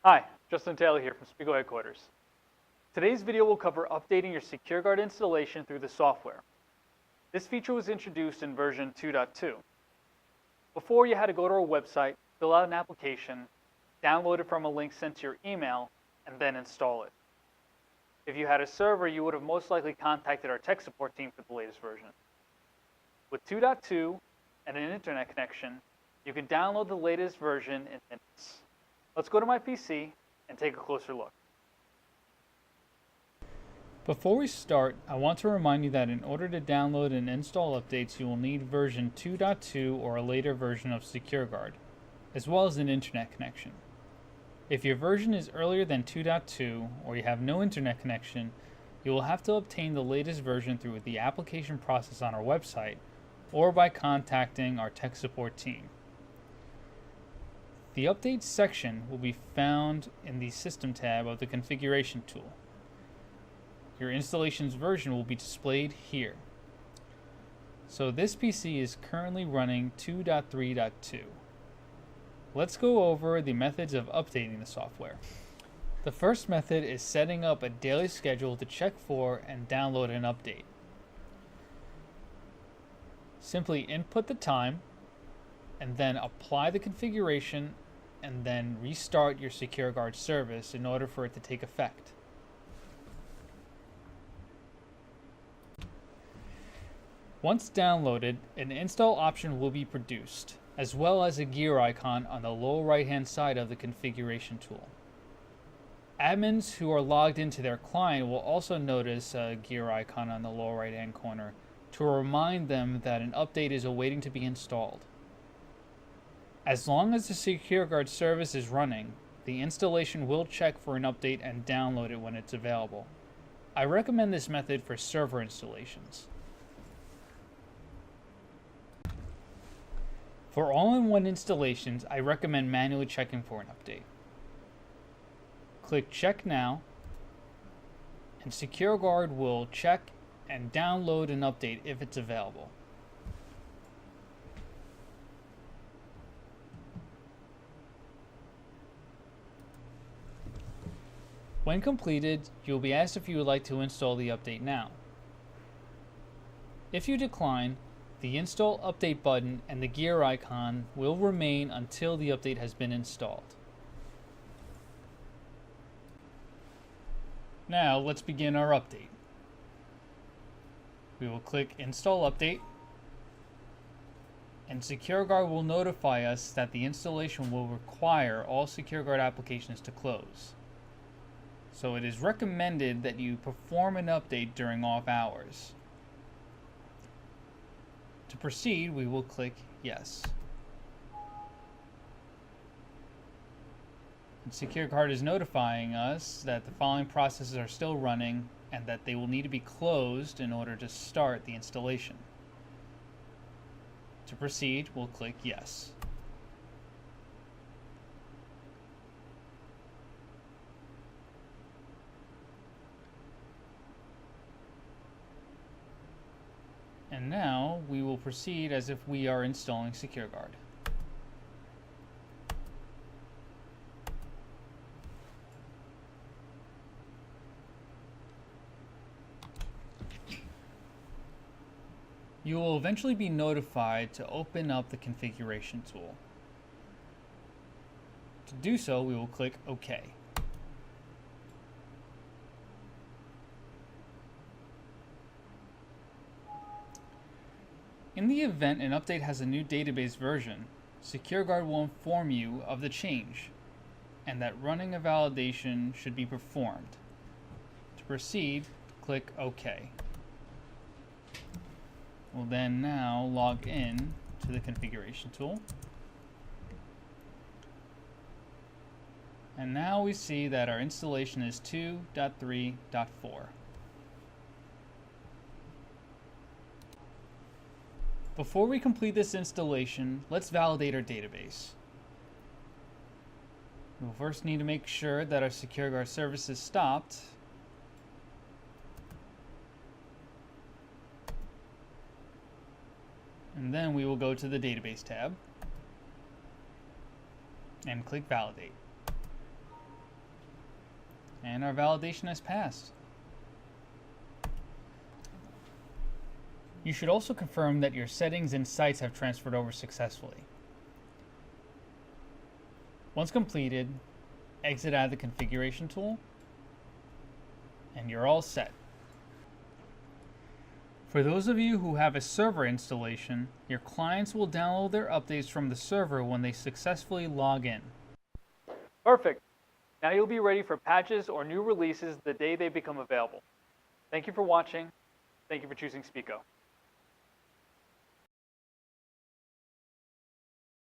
Hi, Justin Taylor here from Speco headquarters. Today's video will cover updating your SecureGuard installation through the software. This feature was introduced in version 2.2. Before, you had to go to our website, fill out an application, download it from a link sent to your email, and then install it. If you had a server, you would have most likely contacted our tech support team for the latest version. With 2.2 and an internet connection, you can download the latest version in minutes. Let's go to my PC and take a closer look. Before we start, I want to remind you that in order to download and install updates, you will need version 2.2 or a later version of SecureGuard, as well as an internet connection. If your version is earlier than 2.2 or you have no internet connection, you will have to obtain the latest version through the application process on our website or by contacting our tech support team. The Updates section will be found in the System tab of the Configuration tool. Your installation's version will be displayed here. So this PC is currently running 2.3.2. Let's go over the methods of updating the software. The first method is setting up a daily schedule to check for and download an update. Simply input the time and then apply the configuration and then restart your SecureGuard service in order for it to take effect. Once downloaded, an install option will be produced, as well as a gear icon on the lower right-hand side of the configuration tool. Admins who are logged into their client will also notice a gear icon on the lower right-hand corner to remind them that an update is awaiting to be installed. As long as the SecureGuard service is running, the installation will check for an update and download it when it's available. I recommend this method for server installations. For all-in-one installations, I recommend manually checking for an update. Click Check Now, and SecureGuard will check and download an update if it's available. When completed, you'll be asked if you would like to install the update now. If you decline, the Install Update button and the gear icon will remain until the update has been installed. Now let's begin our update. We will click Install Update, and SecureGuard will notify us that the installation will require all SecureGuard applications to close. So it is recommended that you perform an update during off hours. To proceed, we will click Yes. And SecureGuard is notifying us that the following processes are still running and that they will need to be closed in order to start the installation. To proceed, we'll click Yes. And now we will proceed as if we are installing SecureGuard. You will eventually be notified to open up the configuration tool. To do so, we will click OK. In the event an update has a new database version, SecureGuard will inform you of the change and that running a validation should be performed. To proceed, click OK. We'll then now log in to the configuration tool. And now we see that our installation is 2.3.4. Before we complete this installation, let's validate our database. We'll first need to make sure that our SecureGuard service is stopped. And then we will go to the Database tab and click Validate. And our validation has passed. You should also confirm that your settings and sites have transferred over successfully. Once completed, exit out of the configuration tool, and you're all set. For those of you who have a server installation, your clients will download their updates from the server when they successfully log in. Perfect. Now you'll be ready for patches or new releases the day they become available. Thank you for watching. Thank you for choosing Speco.